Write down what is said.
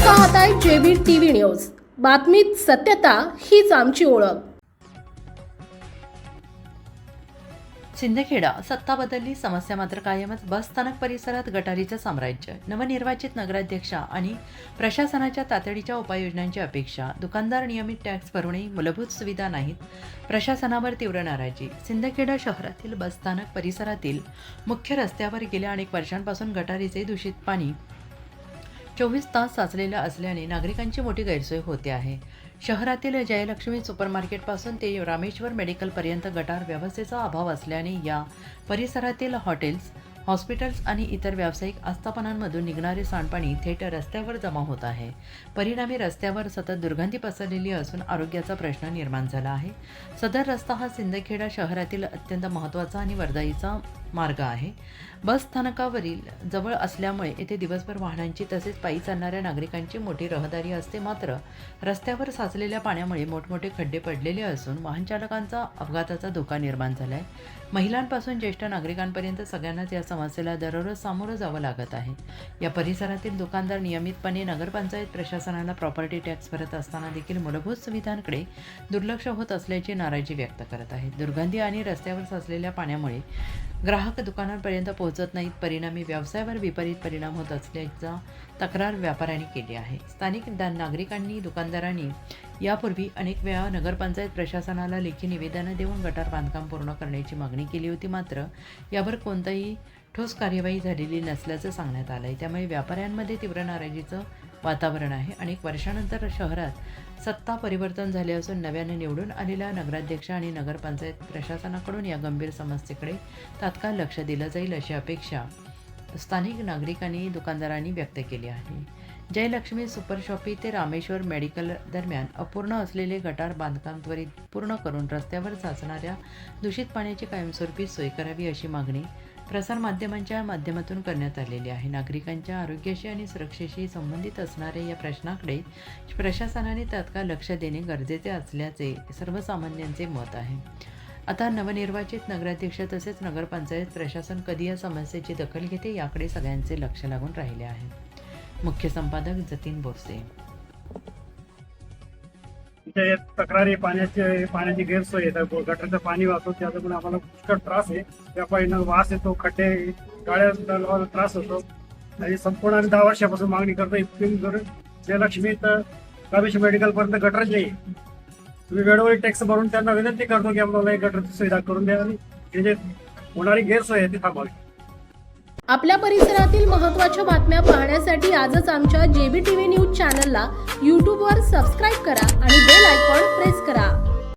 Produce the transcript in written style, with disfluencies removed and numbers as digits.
पाहताय JB TV news. बातमीत सत्यता हीच आमची ओळख। सिंदखेडा सत्ता बदलली, समस्या मात्र कायमच। बस स्थानक परिसरात गटारीचं साम्राज्य। नवनिर्वाचित नगराध्यक्षा आणि प्रशासनाच्या तातडीच्या उपाययोजनांची अपेक्षा। दुकानदार नियमित टॅक्स भरूनही मूलभूत सुविधा नाहीत, प्रशासनावर तीव्र नाराजी। सिंदखेडा शहरातील बस स्थानक परिसरातील मुख्य रस्त्यावर गेल्या अनेक वर्षांपासून गटारीचे दूषित पाणी 24 तास साचलेलं असल्याने नागरिकांची मोठी गैरसोय होते आहे। शहरातील जयलक्ष्मी सुपरमार्केटपासून ते रामेश्वर मेडिकलपर्यंत गटार व्यवस्थेचा अभाव असल्याने या परिसरातील हॉटेल्स, हॉस्पिटल्स आणि इतर व्यावसायिक आस्थापनांमधून निघणारे सांडपाणी थेट रस्त्यावर जमा होत आहे। परिणामी रस्त्यावर सतत दुर्गंधी पसरलेली असून आरोग्याचा प्रश्न निर्माण झाला आहे। सदर रस्ता हा सिंदखेडा शहरातील अत्यंत महत्त्वाचा आणि वर्दळीचा मार्ग आहे। बस स्थानकावरील जवळ असल्यामुळे येथे दिवसभर वाहनांची तसेच पायी चालणाऱ्या नागरिकांची मोठी रहदारी असते। मात्र रस्त्यावर साचलेल्या पाण्यामुळे मोठमोठे खड्डे पडलेले असून वाहनचालकांचा अपघाताचा धोका निर्माण झाला आहे। महिलांपासून ज्येष्ठ नागरिकांपर्यंत सगळ्यांनाच या समस्येला दररोज सामोरं जावं लागत आहे। या परिसरातील दुकानदार नियमितपणे नगरपंचायत प्रशासनाला प्रॉपर्टी टॅक्स भरत असताना देखील मूलभूत सुविधांकडे दुर्लक्ष होत असल्याची नाराजी व्यक्त करत आहेत। दुर्गंधी आणि रस्त्यावर साचलेल्या पाण्यामुळे ग्राहक दुकानांपर्यंत पोहोचत नाहीत, परिणामी व्यवसायावर विपरीत परिणाम होत असल्याचा तक्रार व्यापाऱ्यांनी केली आहे। स्थानिक नागरिकांनी दुकानदारांनी यापूर्वी अनेक वेळा नगरपंचायत प्रशासनाला लेखी निवेदनं देऊन गटार बांधकाम पूर्ण करण्याची मागणी केली होती, मात्र यावर कोणताही ठोस कार्यवाही झालेली नसल्याचं सांगण्यात आलं आहे। त्यामुळे व्यापाऱ्यांमध्ये तीव्र नाराजीचं वातावरण आहे। अनेक वर्षानंतर शहरात सत्ता परिवर्तन झाले असून नव्याने निवडून आलेल्या नगराध्यक्ष आणि नगरपंचायत प्रशासनाकडून या गंभीर समस्येकडे तात्काळ लक्ष दिलं जाईल अशी अपेक्षा स्थानिक नागरिकांनी दुकानदारांनी व्यक्त केली आहे। जयलक्ष्मी सुपर शॉपी ते रामेश्वर मेडिकल दरम्यान अपूर्ण असलेले गटार बांधकाम त्वरित पूर्ण करून रस्त्यावर साचणाऱ्या दूषित पाण्याची कायमस्वरूपी सोय करावी अशी मागणी प्रसारमाध्यमांच्या माध्यमातून करण्यात आलेली आहे। नागरिकांच्या आरोग्याशी आणि सुरक्षेशी संबंधित असणाऱ्या या प्रश्नाकडे प्रशासनाने तात्काळ लक्ष देणे गरजेचे असल्याचे सर्वसामान्यांचे मत आहे। आता नवनिर्वाचित नगराध्यक्ष तसेच नगरपंचायत प्रशासन कधी या समस्येची दखल घेते याकडे सगळ्यांचे लक्ष लागून राहिले आहे। मुख्य संपादक जतीन बोरसे। तक्रारी पाण्याची गैरसोय आहे, गटारचं पाणी वाहतो त्याच्यामुळे आम्हाला पुष्कळ त्रास आहे। व्यापाऱ्यांना वास येतो, खड्डे गाड्या त्रास होतो आणि संपूर्ण आम्ही 10 वर्षापासून मागणी करतो इतकी जयलक्ष्मी तर रामेश्वर मेडिकल पर्यंत गटरच नाही। तुम्ही वेळोवेळी टॅक्स भरून त्यांना विनंती करतो की आम्हाला एक गटरची सुविधा करून द्या आणि जे होणारी गैरसोय आहे ती थांबवावी। आपल्या परिसरातील महत्त्वाच्या बातम्या पाहण्यासाठी आजच आमच्या जेबी टीव्ही न्यूज चॅनलला यूट्यूबवर सबस्क्राईब करा आणि